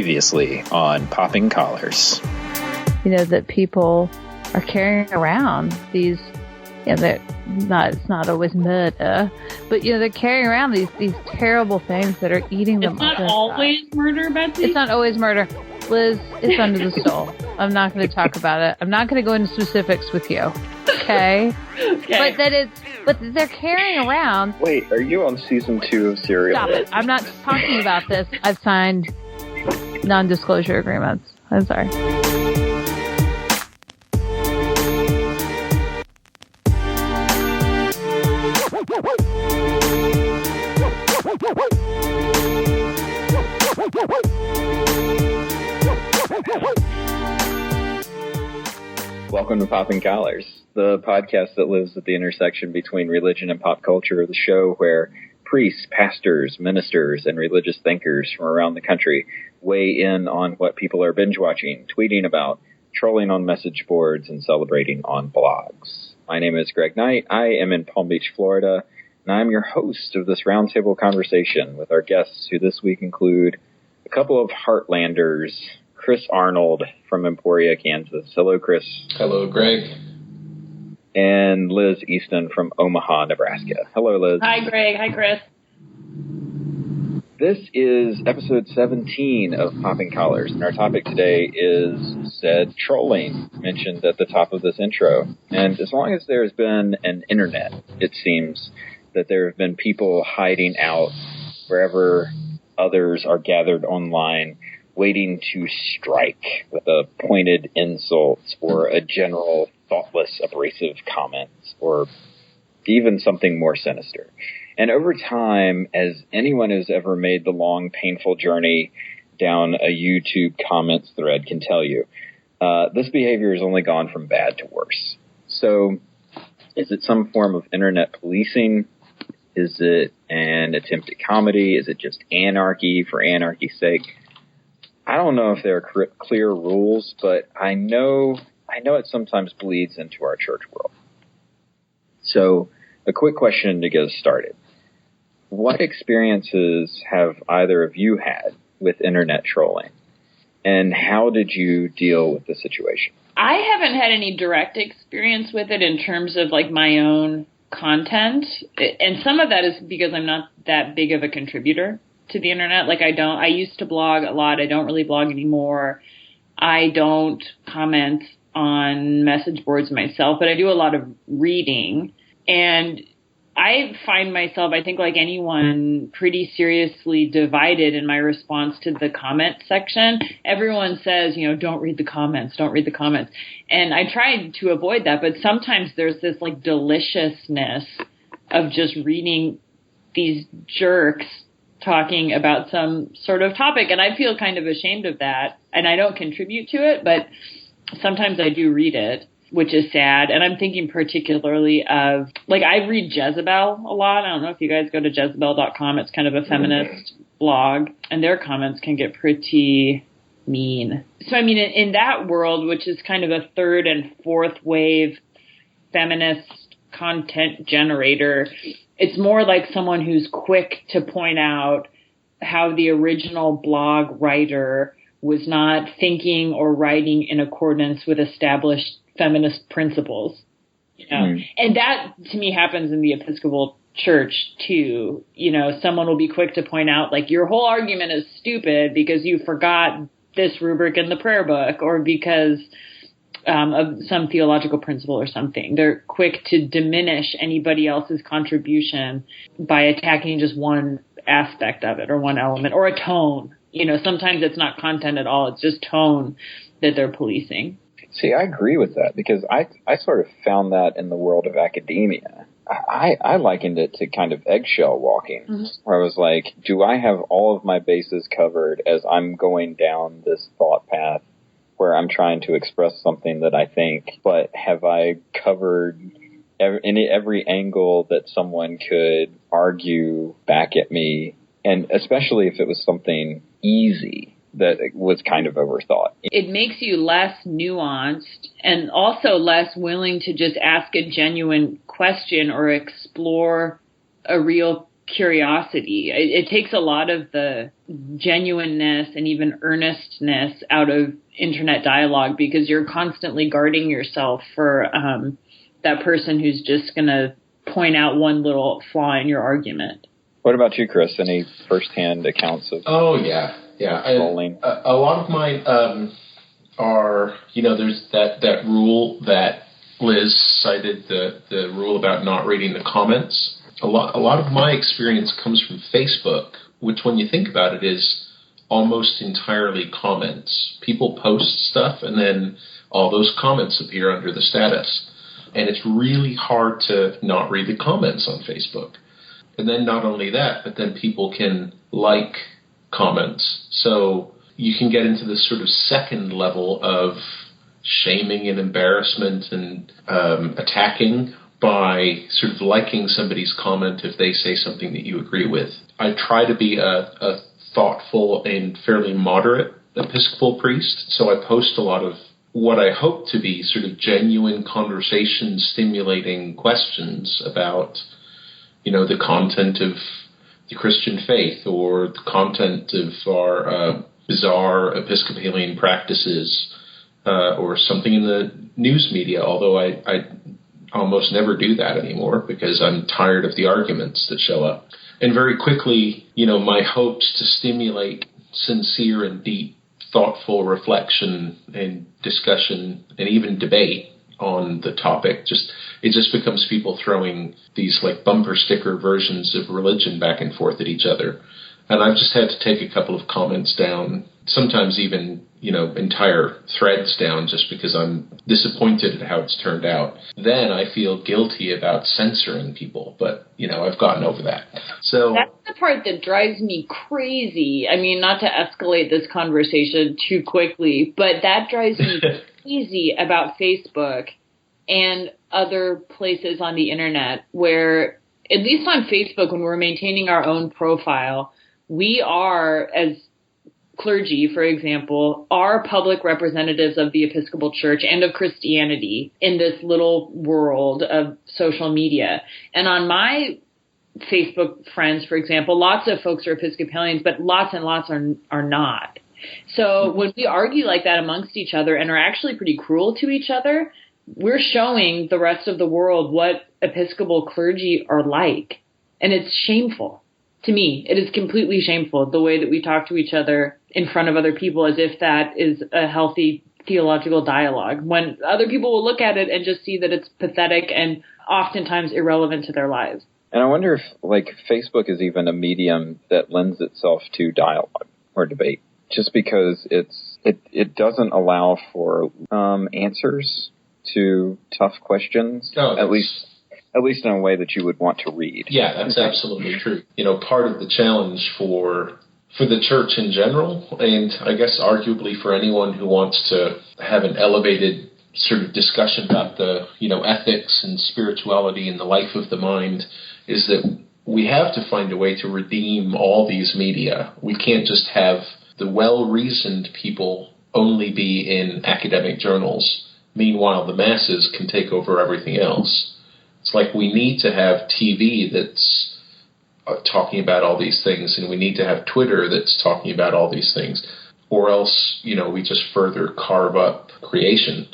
Previously on Popping Collars. That people are carrying around these, it's not always murder, but, they're carrying around these terrible things that are eating them. It's not always murder, Betsy? It's not always murder. Liz, it's under the stole. I'm not going to talk about it. I'm not going to go into specifics with you. Okay? Okay. But they're carrying around. Wait, are you on season 2 of Serial? Stop it. I'm not talking about this. I've signed non-disclosure agreements. I'm sorry. Welcome to Popping Collars, the podcast that lives at the intersection between religion and pop culture, the show where priests, pastors, ministers, and religious thinkers from around the country weigh in on what people are binge watching, tweeting about, trolling on message boards, and celebrating on blogs. My name is Greg Knight. I am in Palm Beach, Florida, and I'm your host of this roundtable conversation with our guests who this week include a couple of Heartlanders, Chris Arnold from Emporia, Kansas. Hello, Chris. Hello, Greg. And Liz Easton from Omaha, Nebraska. Hello, Liz. Hi, Greg. Hi, Chris. This is episode 17 of Popping Collars, and our topic today is said trolling, mentioned at the top of this intro. And as long as there's been an internet, it seems that there have been people hiding out wherever others are gathered online, waiting to strike with a pointed insult or a general thoughtless, abrasive comment, or even something more sinister. And over time, as anyone who's ever made the long, painful journey down a YouTube comments thread can tell you, this behavior has only gone from bad to worse. So is it some form of internet policing? Is it an attempt at comedy? Is it just anarchy for anarchy's sake? I don't know if there are clear rules, but I know it sometimes bleeds into our church world. So a quick question to get us started. What experiences have either of you had with internet trolling? And how did you deal with the situation? I haven't had any direct experience with it in terms of like my own content. And some of that is because I'm not that big of a contributor to the internet. Like I used to blog a lot. I don't really blog anymore. I don't comment on message boards myself, but I do a lot of reading. And I find myself, I think like anyone, pretty seriously divided in my response to the comment section. Everyone says, don't read the comments, don't read the comments. And I try to avoid that, but sometimes there's this like deliciousness of just reading these jerks talking about some sort of topic. And I feel kind of ashamed of that. And I don't contribute to it, but sometimes I do read it, which is sad. And I'm thinking particularly of, like, I read Jezebel a lot. I don't know if you guys go to Jezebel.com. It's kind of a feminist blog, and their comments can get pretty mean. So, I mean, in that world, which is kind of a third and fourth wave feminist content generator, it's more like someone who's quick to point out how the original blog writer was not thinking or writing in accordance with established feminist principles. And that, to me, happens in the Episcopal Church, too. Someone will be quick to point out, like, your whole argument is stupid because you forgot this rubric in the prayer book, or because of some theological principle or something. They're quick to diminish anybody else's contribution by attacking just one aspect of it or one element or a tone. Sometimes it's not content at all. It's just tone that they're policing. See, I agree with that because I sort of found that in the world of academia. I likened it to kind of eggshell walking, where I was like, do I have all of my bases covered as I'm going down this thought path where I'm trying to express something that I think, but have I covered every angle that someone could argue back at me? And especially if it was something easy that was kind of overthought. It makes you less nuanced and also less willing to just ask a genuine question or explore a real curiosity. It takes a lot of the genuineness and even earnestness out of internet dialogue, because you're constantly guarding yourself for that person who's just going to point out one little flaw in your argument. What about you, Chris? Any firsthand accounts of trolling? A lot of mine are, there's that rule that Liz cited, the rule about not reading the comments. A lot of my experience comes from Facebook, which, when you think about it, is almost entirely comments. People post stuff, and then all those comments appear under the status. And it's really hard to not read the comments on Facebook. And then not only that, but then people can like comments. So you can get into this sort of second level of shaming and embarrassment and attacking by sort of liking somebody's comment if they say something that you agree with. I try to be a thoughtful and fairly moderate Episcopal priest, so I post a lot of what I hope to be sort of genuine conversation stimulating questions about, the content of the Christian faith or the content of our bizarre Episcopalian practices or something in the news media, although I almost never do that anymore because I'm tired of the arguments that show up. And very quickly, my hopes to stimulate sincere and deep, thoughtful reflection and discussion and even debate on the topic, it just becomes people throwing these like bumper sticker versions of religion back and forth at each other. And I've just had to take a couple of comments down, sometimes even, entire threads down, just because I'm disappointed at how it's turned out. Then I feel guilty about censoring people, but, I've gotten over that. So that's the part that drives me crazy. I mean, not to escalate this conversation too quickly, but that drives me crazy about Facebook and other places on the internet where, at least on Facebook, when we're maintaining our own profile, we are, as clergy, for example, are public representatives of the Episcopal Church and of Christianity in this little world of social media. And on my Facebook friends, for example, lots of folks are Episcopalians, but lots and lots are not. So when we argue like that amongst each other and are actually pretty cruel to each other, we're showing the rest of the world what Episcopal clergy are like. And it's shameful. To me, it is completely shameful, the way that we talk to each other in front of other people as if that is a healthy theological dialogue, when other people will look at it and just see that it's pathetic and oftentimes irrelevant to their lives. And I wonder if, Facebook is even a medium that lends itself to dialogue or debate, just because it doesn't allow for answers to tough questions, at least in a way that you would want to read. Yeah, that's absolutely true. Part of the challenge for the church in general, and I guess arguably for anyone who wants to have an elevated sort of discussion about the, ethics and spirituality and the life of the mind, is that we have to find a way to redeem all these media. We can't just have the well-reasoned people only be in academic journals. Meanwhile, the masses can take over everything else. It's like we need to have TV that's talking about all these things, and we need to have Twitter that's talking about all these things, or else, we just further carve up creation.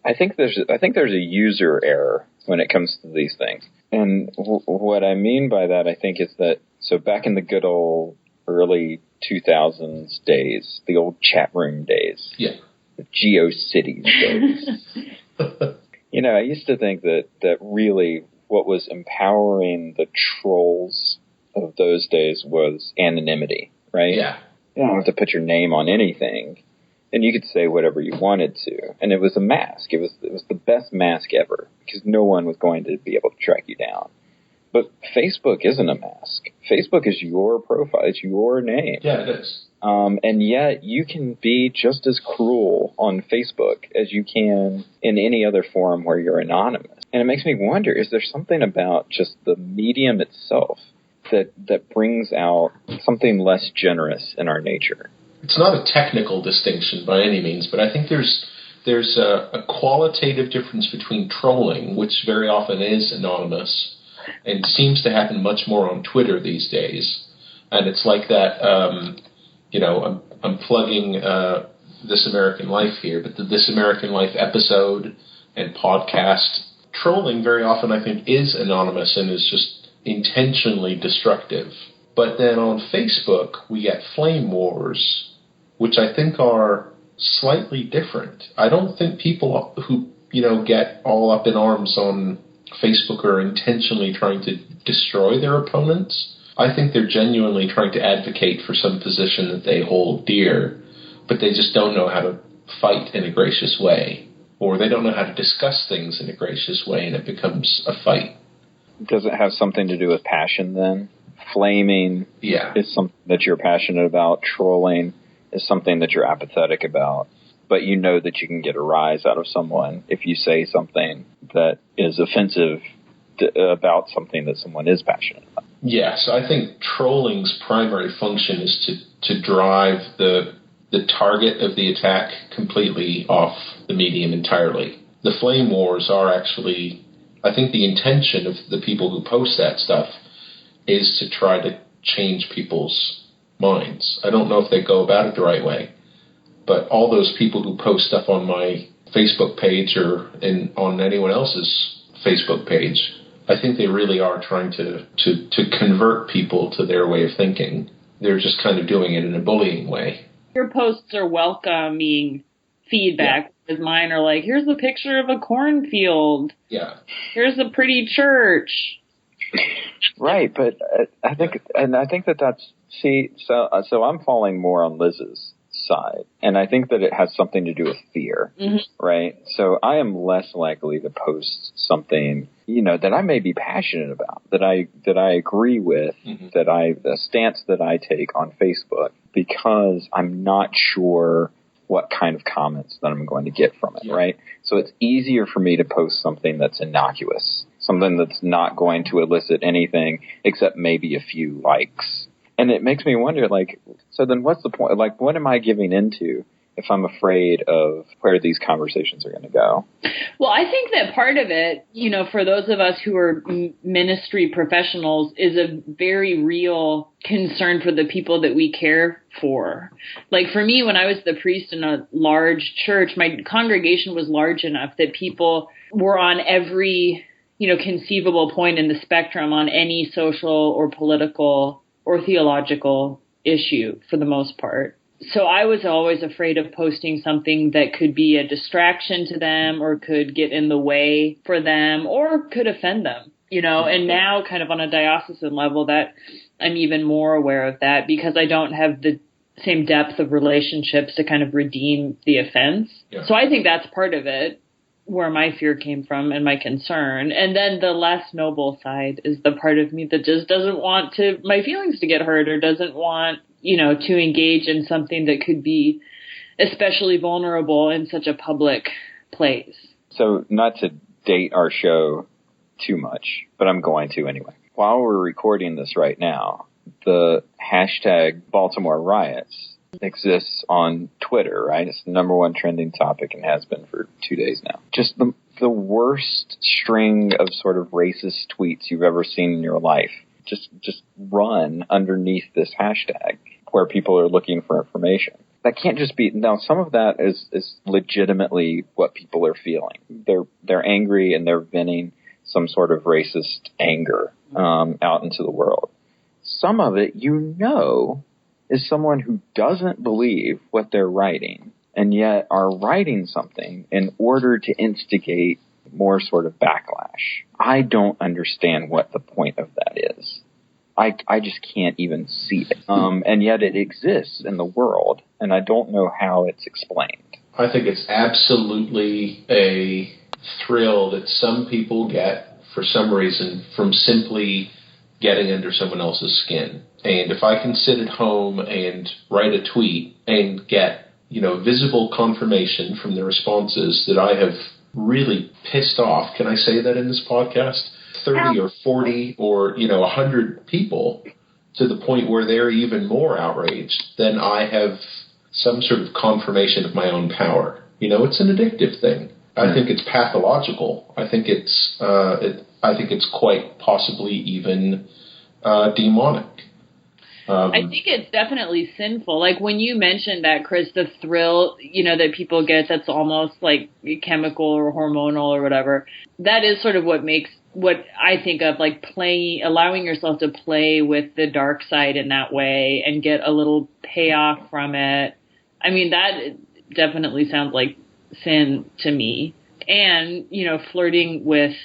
I think there's a user error when it comes to these things. And what I mean by that, I think, is that, so back in the good old early 2000s days, the old chat room days, the GeoCities days, I used to think that really what was empowering the trolls of those days was anonymity, right? Yeah. You don't have to put your name on anything, and you could say whatever you wanted to. And it was a mask. It was the best mask ever, because no one was going to be able to track you down. But Facebook isn't a mask. Facebook is your profile. It's your name. Yeah, it is. And yet you can be just as cruel on Facebook as you can in any other forum where you're anonymous. And it makes me wonder, is there something about just the medium itself that brings out something less generous in our nature? It's not a technical distinction by any means, but I think there's a qualitative difference between trolling, which very often is anonymous, and seems to happen much more on Twitter these days. And it's like that, I'm plugging This American Life here, but the This American Life episode and podcast trolling very often, I think, is anonymous and is just intentionally destructive. But then on Facebook, we get flame wars, which I think are slightly different. I don't think people who, get all up in arms on Facebook are intentionally trying to destroy their opponents. I think they're genuinely trying to advocate for some position that they hold dear, but they just don't know how to fight in a gracious way, or they don't know how to discuss things in a gracious way, and it becomes a fight. Does it have something to do with passion then? Flaming is something that you're passionate about. Trolling is something that you're apathetic about. But you know that you can get a rise out of someone if you say something that is offensive about something that someone is passionate about. Yes, I think trolling's primary function is to drive the target of the attack completely off the medium entirely. The flame wars are actually, I think the intention of the people who post that stuff is to try to change people's minds. I don't know if they go about it the right way, but all those people who post stuff on my Facebook page or on anyone else's Facebook page, I think they really are trying to convert people to their way of thinking. They're just kind of doing it in a bullying way. Your posts are welcoming feedback, because mine are like, here's a picture of a cornfield. Yeah. Here's a pretty church. Right, but I think that's, so I'm falling more on Liz's side, and I think that it has something to do with fear, right? So I am less likely to post something, that I may be passionate about, that I agree with, the stance that I take on Facebook, because I'm not sure what kind of comments that I'm going to get from it, right? So it's easier for me to post something that's innocuous, something that's not going to elicit anything except maybe a few likes. And it makes me wonder, so then what's the point? What am I giving into if I'm afraid of where these conversations are going to go? Well, I think that part of it, for those of us who are ministry professionals, is a very real concern for the people that we care for. Like for me, when I was the priest in a large church, my congregation was large enough that people were on every, conceivable point in the spectrum on any social or political or theological issue for the most part. So I was always afraid of posting something that could be a distraction to them or could get in the way for them or could offend them, and now kind of on a diocesan level that I'm even more aware of that because I don't have the same depth of relationships to kind of redeem the offense. Yeah. So I think that's part of it, where my fear came from and my concern. And then the less noble side is the part of me that just doesn't want my feelings to get hurt or doesn't want, to engage in something that could be especially vulnerable in such a public place. So not to date our show too much, but I'm going to anyway. While we're recording this right now, the hashtag Baltimore riots exists on Twitter, right? It's the number one trending topic and has been for 2 days now. Just the worst string of sort of racist tweets you've ever seen in your life. Just run underneath this hashtag where people are looking for information. That can't just be, now some of that is legitimately what people are feeling. They're angry and they're venting some sort of racist anger out into the world. Some of it, is someone who doesn't believe what they're writing and yet are writing something in order to instigate more sort of backlash. I don't understand what the point of that is. I just can't even see it. And yet it exists in the world, and I don't know how it's explained. I think it's absolutely a thrill that some people get for some reason from simply getting under someone else's skin. And if I can sit at home and write a tweet and get, visible confirmation from the responses that I have really pissed off, can I say that in this podcast? 30 or 40 or, 100 people to the point where they're even more outraged, then I have some sort of confirmation of my own power. It's an addictive thing. I think it's pathological. I think it's quite possibly even demonic. I think it's definitely sinful. Like when you mentioned that, Chris, the thrill, that people get that's almost like chemical or hormonal or whatever, that is sort of what I think of like allowing yourself to play with the dark side in that way and get a little payoff from it. I mean, that definitely sounds like sin to me. And, flirting with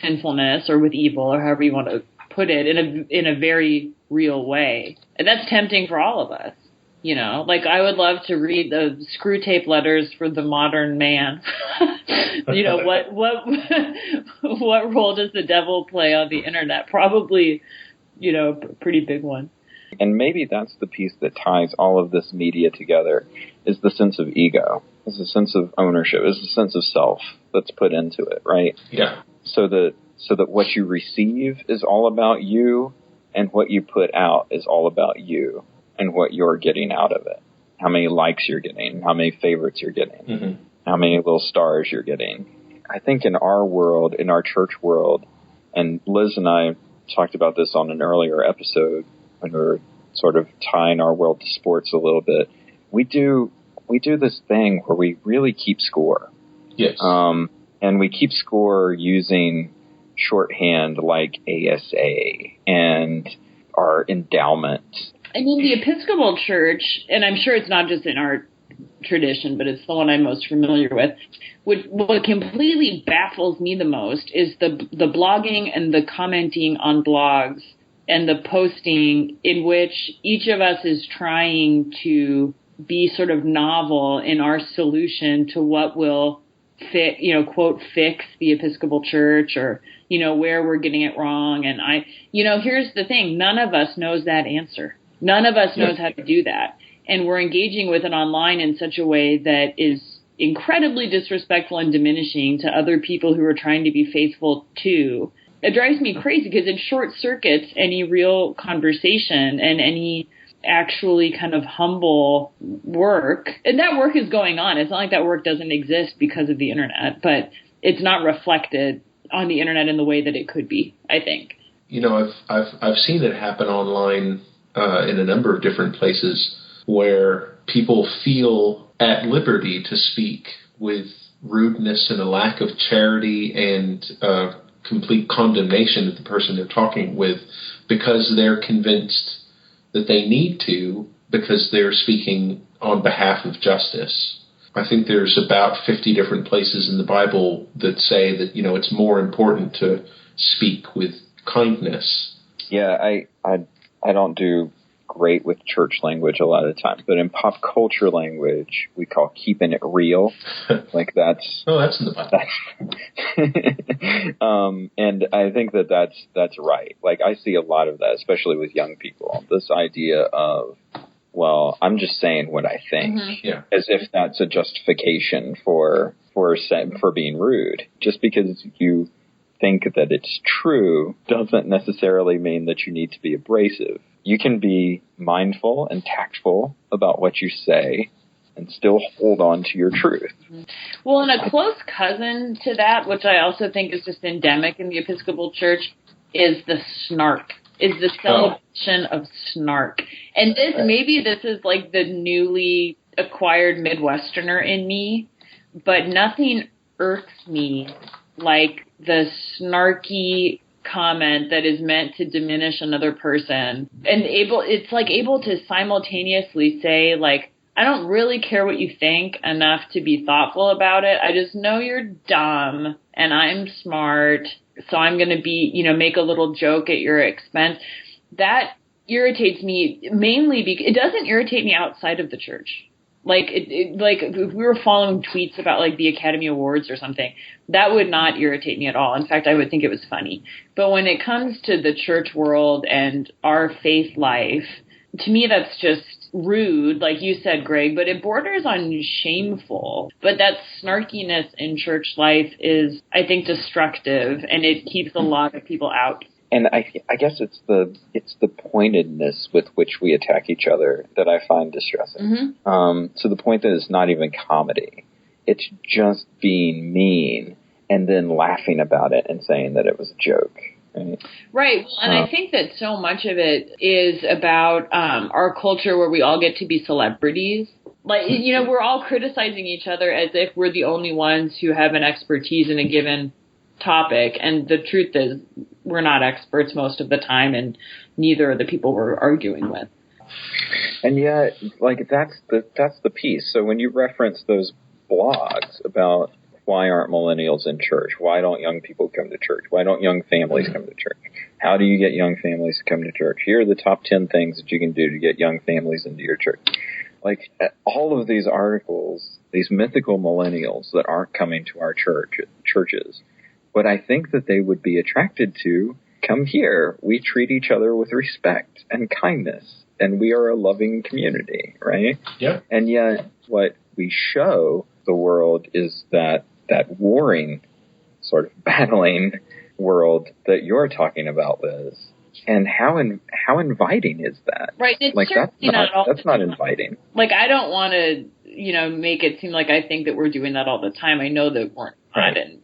sinfulness or with evil or however you want to put it in a very real way. And that's tempting for all of us. Like I would love to read the screw tape letters for the modern man. What role does the devil play on the internet? Probably, a pretty big one. And maybe that's the piece that ties all of this media together, is the sense of ego, is the sense of ownership, is the sense of self that's put into it, right? Yeah. So that what you receive is all about you, and what you put out is all about you and what you're getting out of it. How many likes you're getting, how many favorites you're getting, how many little stars you're getting. I think in our world, in our church world, and Liz and I talked about this on an earlier episode when we were sort of tying our world to sports a little bit, we do this thing where we really keep score. Yes. And we keep score using shorthand like ASA and our endowment. I mean, the Episcopal Church, and I'm sure it's not just in our tradition, but it's the one I'm most familiar with. What completely baffles me the most is the blogging and the commenting on blogs and the posting in which each of us is trying to be sort of novel in our solution to what will fit, quote, fix the Episcopal Church or, where we're getting it wrong. And here's the thing. None of us knows that answer. None of us knows how to do that. And we're engaging with it online in such a way that is incredibly disrespectful and diminishing to other people who are trying to be faithful too. It drives me crazy because it short circuits any real conversation and any actually kind of humble work. And that work is going on. It's not like that work doesn't exist because of the internet, but it's not reflected on the internet in the way that it could be, I think. I've seen it happen online in a number of different places where people feel at liberty to speak with rudeness and a lack of charity and complete condemnation of the person they're talking with because they're convinced that they need to because they're speaking on behalf of justice. I think there's about 50 different places in the Bible that say that, it's more important to speak with kindness. Yeah, I don't do great with church language a lot of the time, but in pop culture language, we call keeping it real. Like that's... Oh, that's in the Bible. And I think that's right. Like I see a lot of that, especially with young people. This idea of, well, I'm just saying what I think, as if that's a justification for being rude. Just because you think that it's true doesn't necessarily mean that you need to be abrasive. You can be mindful and tactful about what you say and still hold on to your truth. Well, and a close cousin to that, which I also think is just endemic in the Episcopal Church, is the snark, is the celebration of snark. And maybe this is like the newly acquired Midwesterner in me, but nothing irks me like the snarky comment that is meant to diminish another person and able to simultaneously say, like, I don't really care what you think enough to be thoughtful about it. I just know you're dumb and I'm smart, so I'm going to be, make a little joke at your expense. That irritates me mainly because it doesn't irritate me outside of the church. Like, like if we were following tweets about like the Academy Awards or something, that would not irritate me at all. In fact, I would think it was funny. But when it comes to the church world and our faith life, to me, that's just rude, like you said, Greg, but it borders on shameful. But that snarkiness in church life is, I think, destructive, and it keeps a lot of people out. And I guess it's the pointedness with which we attack each other that I find distressing. To the point that it's not even comedy. It's just being mean and then laughing about it and saying that it was a joke. Right. Well, and I think that so much of it is about our culture where we all get to be celebrities. Like, you know, we're all criticizing each other as if we're the only ones who have an expertise in a given topic. And the truth is we're not experts most of the time, and neither are the people we're arguing with. And yet, like, that's the piece. So when you reference those blogs about why aren't millennials in church? Why don't young people come to church? Why don't young families come to church? How do you get young families to come to church? Here are the top 10 things that you can do to get young families into your church. Like, all of these articles, these mythical millennials that aren't coming to our churches, what I think that they would be attracted to, come here. We treat each other with respect and kindness, and we are a loving community, right? Yeah. And yet, what we show the world is that warring, sort of battling world that you're talking about, Liz. And how inviting is that? Right. It's like, that's not inviting. Like, I don't want to, you know, make it seem like I think that we're doing that all the time. I know that we're not, and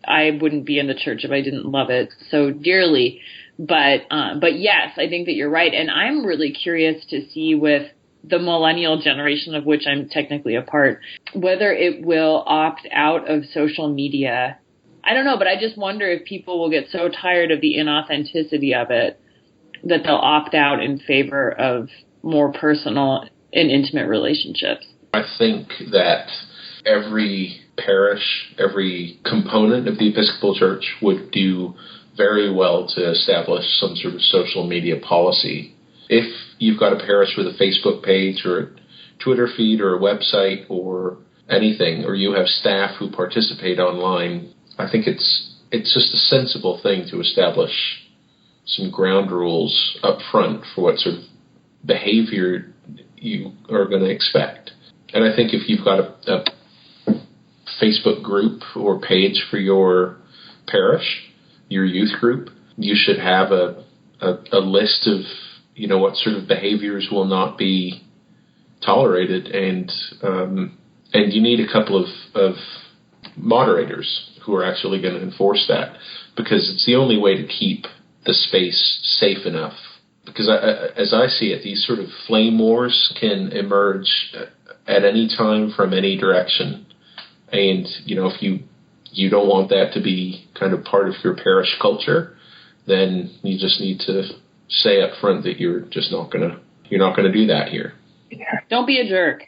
I wouldn't be in the church if I didn't love it so dearly. But yes, I think that you're right. And I'm really curious to see with the millennial generation, of which I'm technically a part, whether it will opt out of social media. I don't know, but I just wonder if people will get so tired of the inauthenticity of it that they'll opt out in favor of more personal and intimate relationships. I think that every parish, every component of the Episcopal Church would do very well to establish some sort of social media policy. If you've got a parish with a Facebook page or a Twitter feed or a website or anything, or you have staff who participate online, I think it's just a sensible thing to establish some ground rules up front for what sort of behavior you are going to expect. And I think if you've got a Facebook group or page for your parish, your youth group, you should have a list of, you know, what sort of behaviors will not be tolerated, and you need a couple of moderators who are actually going to enforce that, because it's the only way to keep the space safe enough. Because as I see it, these sort of flame wars can emerge at any time from any direction, and you know, if you don't want that to be kind of part of your parish culture, then you just need to say up front that you're not gonna do that here. Yeah. Don't be a jerk.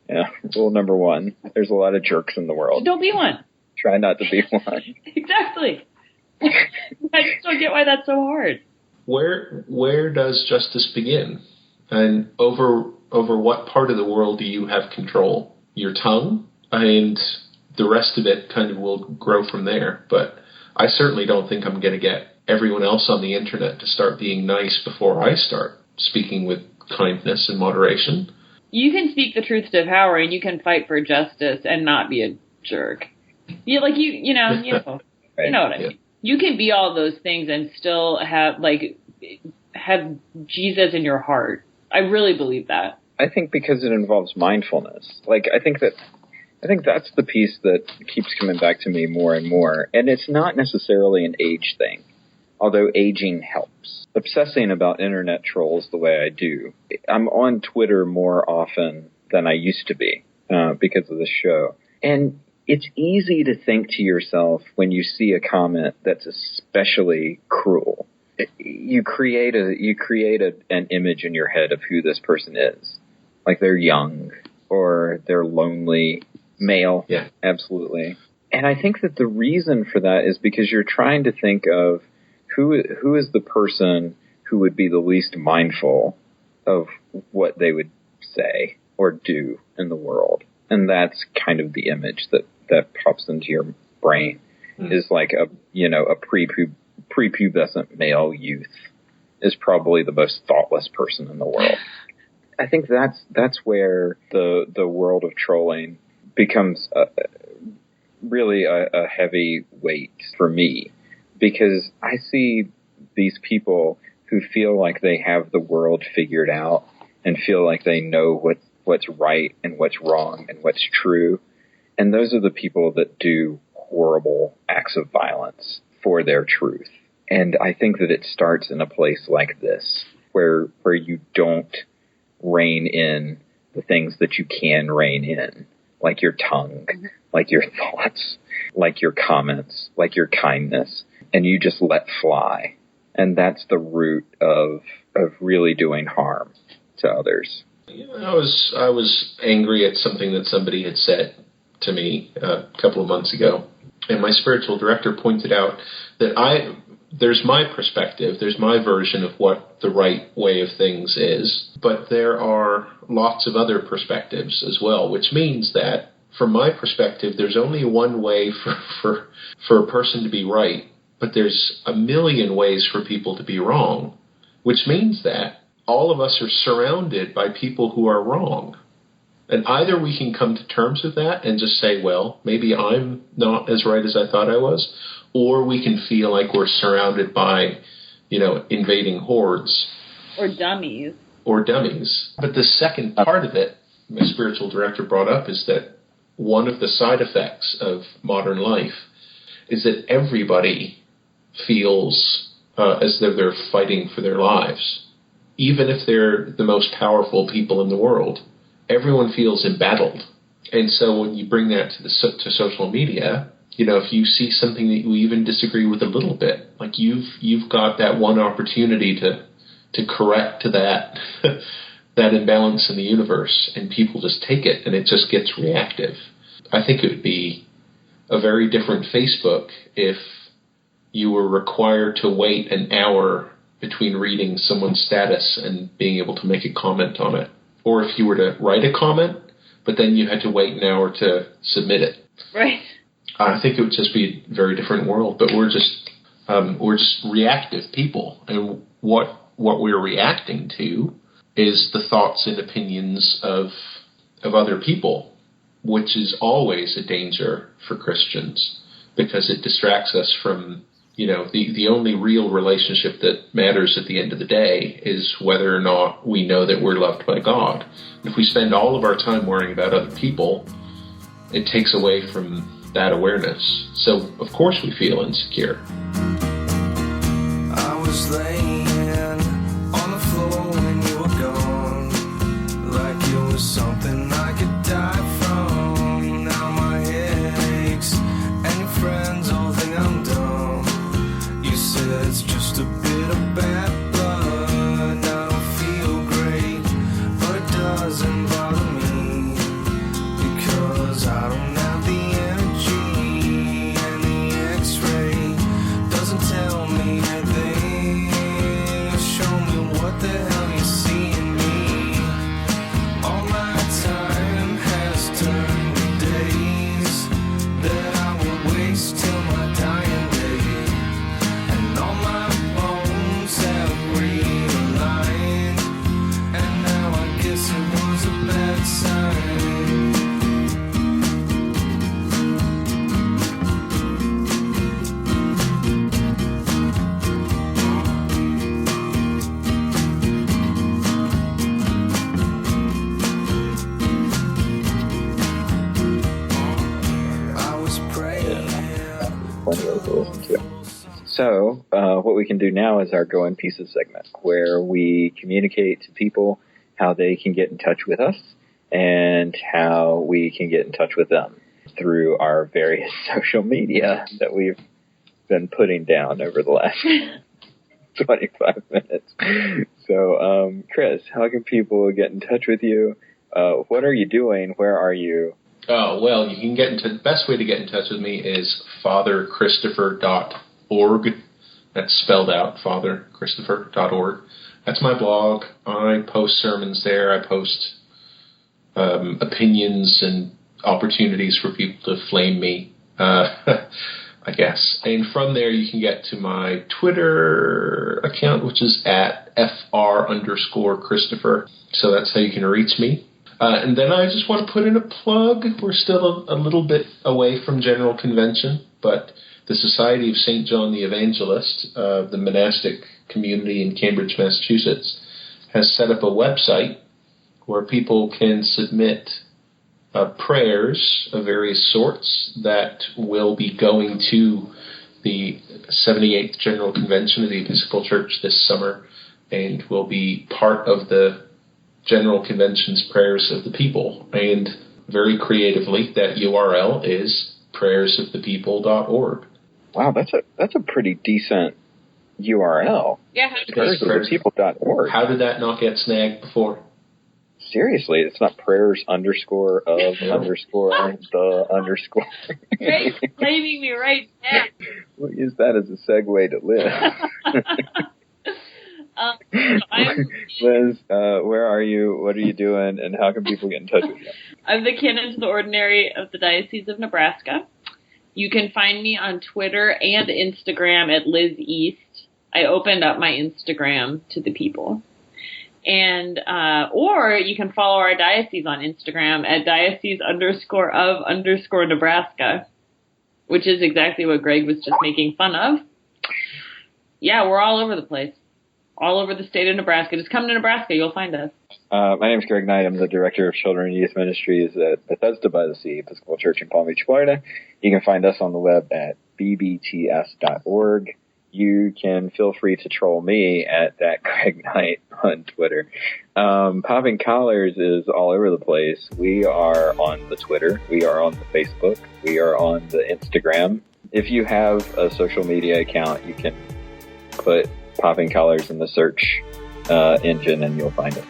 Yeah. Rule number 1. There's a lot of jerks in the world. Don't be one. Try not to be one. Exactly. I just don't get why that's so hard. Where does justice begin? And over what part of the world do you have control? Your tongue? And the rest of it kind of will grow from there. But I certainly don't think I'm going to get everyone else on the internet to start being nice before I start speaking with kindness and moderation. You can speak the truth to power, and you can fight for justice and not be a jerk. You know what I mean. You can be all those things and still have Jesus in your heart. I really believe that. I think because it involves mindfulness. Like, I think that's the piece that keeps coming back to me more and more. And it's not necessarily an age thing, although aging helps. Obsessing about internet trolls the way I do, I'm on Twitter more often than I used to be because of this show. And it's easy to think to yourself when you see a comment that's especially cruel. You create an image in your head of who this person is. Like, they're young or they're lonely, male. Yeah, absolutely. And I think that the reason for that is because you're trying to think of who is the person who would be the least mindful of what they would say or do in the world. And that's kind of the image that pops into your brain is like a prepubescent male youth is probably the most thoughtless person in the world. I think that's where the world of trolling becomes really a heavy weight for me, because I see these people who feel like they have the world figured out and feel like they know what's right and what's wrong and what's true. And those are the people that do horrible acts of violence for their truth. And I think that it starts in a place like this, where you don't rein in the things that you can rein in, like your tongue, like your thoughts, like your comments, like your kindness, and you just let fly. And that's the root of really doing harm to others. I was angry at something that somebody had said to me a couple of months ago, and my spiritual director pointed out that there's my perspective, there's my version of what the right way of things is, but there are lots of other perspectives as well, which means that from my perspective, there's only one way for a person to be right, but there's a million ways for people to be wrong, which means that all of us are surrounded by people who are wrong. And either we can come to terms with that and just say, well, maybe I'm not as right as I thought I was, or we can feel like we're surrounded by, invading hordes. Or dummies. But the second part of it, my spiritual director brought up, is that one of the side effects of modern life is that everybody feels as though they're fighting for their lives. Even if they're the most powerful people in the world, everyone feels embattled. And so when you bring that to social media, if you see something that you even disagree with a little bit, like you've got that one opportunity to correct that that imbalance in the universe, and people just take it, and it just gets reactive. I think it would be a very different Facebook if you were required to wait an hour between reading someone's status and being able to make a comment on it. Or if you were to write a comment, but then you had to wait an hour to submit it. Right. I think it would just be a very different world. But we're just reactive people, and what we're reacting to is the thoughts and opinions of other people, which is always a danger for Christians because it distracts us from, the only real relationship that matters at the end of the day is whether or not we know that we're loved by God. If we spend all of our time worrying about other people, it takes away from that awareness. So, of course, we feel insecure. I was laying on the floor when you were gone, like it was something I could die from. Now my head aches, and your friends all think I'm dumb. You said it's just a bit of bad blood. I don't feel great, but it doesn't bother me, because I don't have the energy, and the x-ray doesn't tell me anything. Show me what the hell you see in me. All my time has turned to days that I will waste till my dying day, and all my bones have realigned, and now I guess it was a bad sign. I was praying. Plenty of to listen to. So, what we can do now is our Go in Pieces segment, where we communicate to people how they can get in touch with us and how we can get in touch with them through our various social media that we've been putting down over the last 25 minutes. So, Chris, how can people get in touch with you? What are you doing? Where are you? Oh, well, you can get into the best way to get in touch with me is fatherchristopher.org. That's spelled out, fatherchristopher.org. That's my blog. I post sermons there. I post opinions and opportunities for people to flame me, I guess. And from there, you can get to my Twitter account, which is at @FR_Christopher. So that's how you can reach me. And then I just want to put in a plug. We're still a little bit away from General Convention, but the Society of St. John the Evangelist, the monastic community in Cambridge, Massachusetts, has set up a website where people can submit prayers of various sorts that will be going to the 78th General Convention of the Episcopal Church this summer, and will be part of the General Convention's Prayers of the People. And very creatively, that URL is prayersofthepeople.org. Wow, that's a pretty decent URL. Yeah. Prayersofthepeople.org. How did that not get snagged before? Seriously, it's not prayers underscore of No. underscore the underscore. Great, blaming me right now. We'll use that as a segue to Liz. Liz, where are you? What are you doing? And how can people get in touch with you? I'm the canon to the ordinary of the Diocese of Nebraska. You can find me on Twitter and Instagram at Liz East. I opened up my Instagram to the people. And, or you can follow our diocese on Instagram at diocese_of_Nebraska, which is exactly what Greg was just making fun of. Yeah, we're all over the place. All over the state of Nebraska. Just come to Nebraska, you'll find us. My name is Greg Knight. I'm the Director of Children and Youth Ministries at Bethesda by the Sea Episcopal Church in Palm Beach, Florida. You can find us on the web at bbts.org. You can feel free to troll me at that Greg Knight on Twitter. Popping Collars is all over the place. We are on the Twitter. We are on the Facebook. We are on the Instagram. If you have a social media account, you can put Popping Collars in the search engine and you'll find it.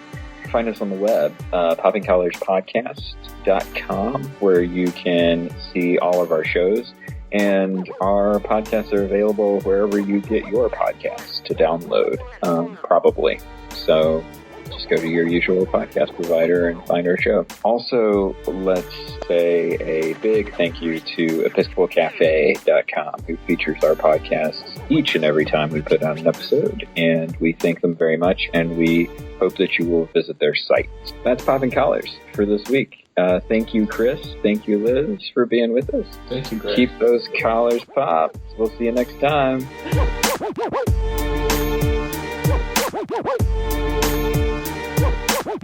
Find us on the web, poppingcollarspodcast.com, where you can see all of our shows. And our podcasts are available wherever you get your podcasts to download, probably. So just go to your usual podcast provider and find our show. Also, let's say a big thank you to EpiscopalCafe.com, who features our podcasts each and every time we put out an episode. And we thank them very much, and we hope that you will visit their site. That's Popping Collars for this week. Thank you, Chris. Thank you, Liz, for being with us. Thank you, Greg. Keep those collars popped. We'll see you next time.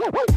Woo!